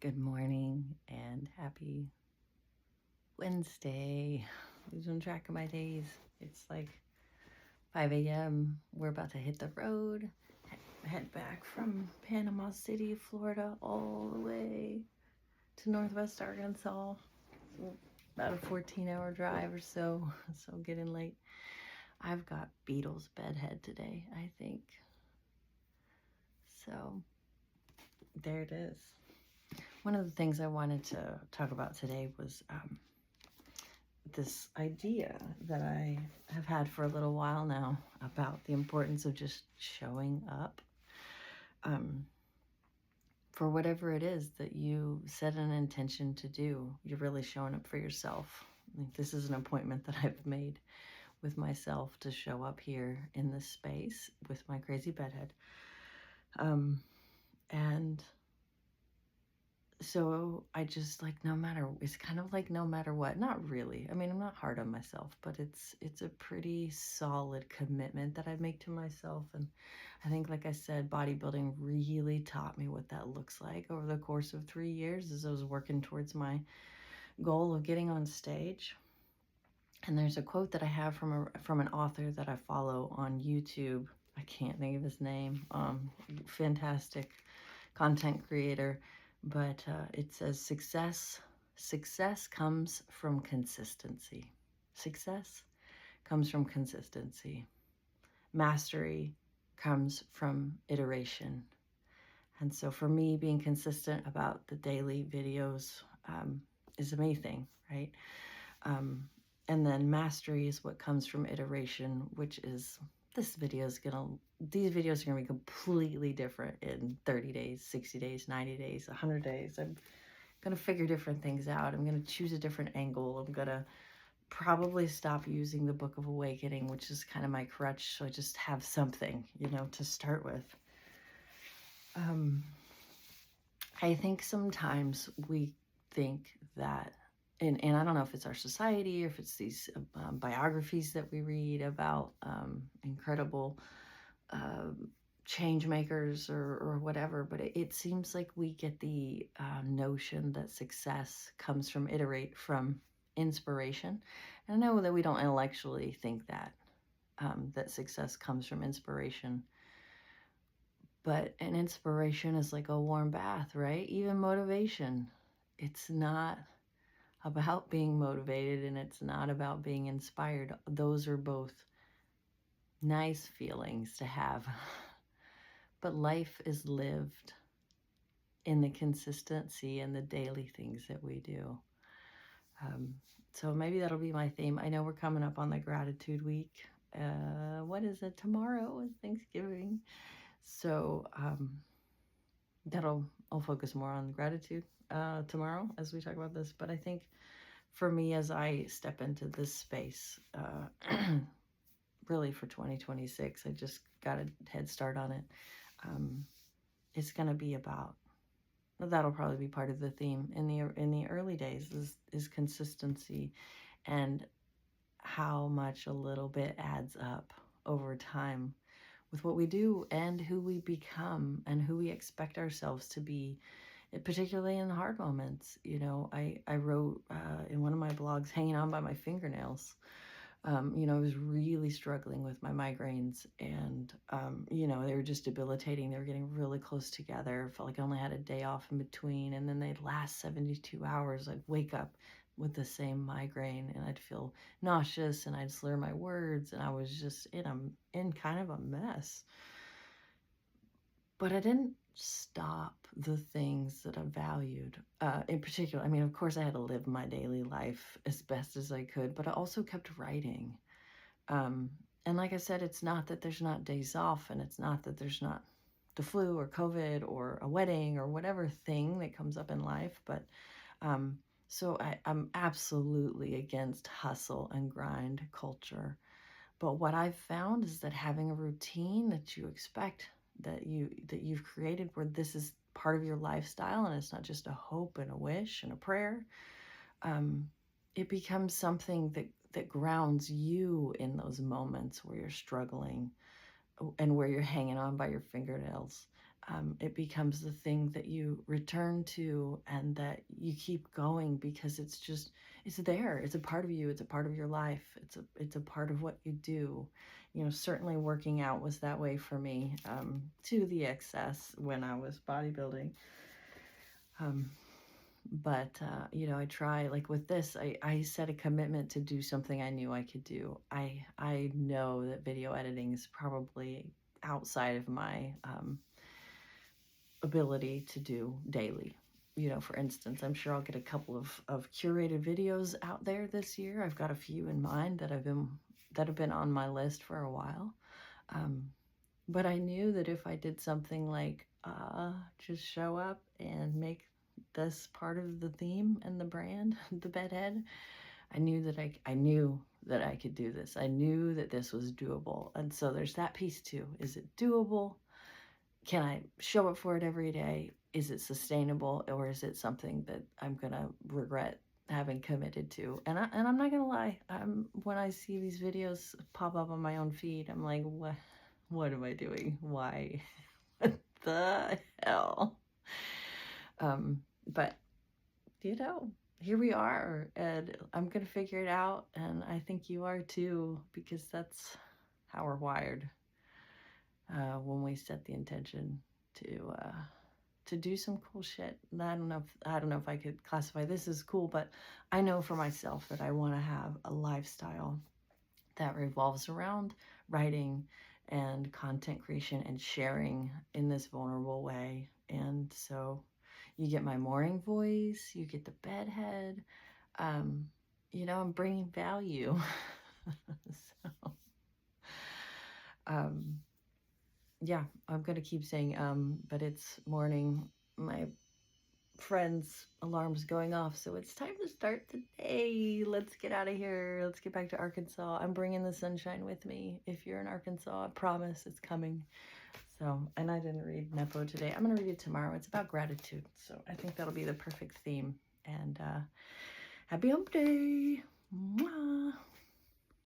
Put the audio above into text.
Good morning and happy Wednesday. Losing track of my days. It's like 5 a.m. We're about to hit the road, head back from Panama City, Florida, all the way to Northwest Arkansas. So about a 14-hour drive or so. So getting late. I've got Beatles Bedhead today, I think. So there it is. One of the things I wanted to talk about today was this idea that I have had for a little while now about the importance of just showing up for whatever it is that you set an intention to do. You're really showing up for yourself. This is an appointment that I've made with myself to show up here in this space with my crazy bedhead. And so I just it's kind of like no matter what, not really. I mean, I'm not hard on myself, but it's a pretty solid commitment that I make to myself. And I think, like I said, bodybuilding really taught me what that looks like over the course of 3 years as I was working towards my goal of getting on stage. And there's a quote that I have from an author that I follow on YouTube. I can't think of his name. Fantastic content creator. But it says success comes from consistency. Success comes from consistency. Mastery comes from iteration. And so for me, being consistent about the daily videos is a me thing, right? And then mastery is what comes from iteration, which is these videos are gonna be completely different in 30 days, 60 days, 90 days, 100 days. I'm gonna figure different things out. I'm gonna choose a different angle. I'm gonna probably stop using the Book of Awakening, which is kind of my crutch, so I just have something, to start with. I think sometimes we think that, and I don't know if it's our society or if it's these biographies that we read about incredible change makers or whatever, but it seems like we get the notion that success comes from inspiration. And I know that we don't intellectually think that, that success comes from inspiration. But an inspiration is like a warm bath, right? Even motivation. It's not about being motivated and it's not about being inspired. Those are both nice feelings to have. But life is lived in the consistency and the daily things that we do. So maybe that'll be my theme. I know we're coming up on the gratitude week. What is it? Tomorrow is Thanksgiving. So I'll focus more on gratitude tomorrow as we talk about this. But I think for me, as I step into this space, really for 2026, I just got a head start on it. It's going to be about, that'll probably be part of the theme in the early days is consistency and how much a little bit adds up over time with what we do and who we become and who we expect ourselves to be, particularly in the hard moments. I wrote in one of my blogs, hanging on by my fingernails. I was really struggling with my migraines and, they were just debilitating. They were getting really close together. Felt like I only had a day off in between. And then they'd last 72 hours. I'd wake up with the same migraine and I'd feel nauseous and I'd slur my words. And I was just in kind of a mess. But I didn't stop the things that I valued. In particular, of course I had to live my daily life as best as I could, but I also kept writing. And like I said, it's not that there's not days off, and it's not that there's not the flu or COVID or a wedding or whatever thing that comes up in life. But so I'm absolutely against hustle and grind culture. But what I've found is that having a routine that you expect, that you've created, where this is part of your lifestyle and it's not just a hope and a wish and a prayer, it becomes something that grounds you in those moments where you're struggling and where you're hanging on by your fingernails. it becomes the thing that you return to and that you keep going because it's there. It's a part of you. It's a part of your life. It's a part of what you do. You know, certainly working out was that way for me, to the excess when I was bodybuilding. But you know, I try, like with this, I set a commitment to do something I knew I could do. I know that video editing is probably outside of my ability to do daily. You know, for instance, I'm sure I'll get a couple of curated videos out there this year. I've got a few in mind that have been on my list for a while. But I knew that if I did something like just show up and make this part of the theme and the brand, the Bedhead, I knew that I could do this. I knew that this was doable. And so there's that piece too. Is it doable? Can I show up for it every day? Is it sustainable, or is it something that I'm gonna regret having committed to? And I'm not gonna lie. When I see these videos pop up on my own feed, I'm like, what am I doing? Why? What the hell? But you know, here we are, and I'm gonna figure it out, and I think you are too, because that's how we're wired. When we set the intention to do some cool shit. And I don't know if I could classify this as cool, but I know for myself that I want to have a lifestyle that revolves around writing and content creation and sharing in this vulnerable way. And so you get my morning voice, you get the bedhead. You know, I'm bringing value. So, yeah, I'm gonna keep saying but it's morning. My friend's alarm's going off, so it's time to start the day. Let's get out of here. Let's get back to Arkansas. I'm bringing the sunshine with me. If you're in Arkansas, I promise it's coming. So, and I didn't read Nepo today. I'm gonna read it tomorrow. It's about gratitude, so I think that'll be the perfect theme. And happy hump day. Mwah.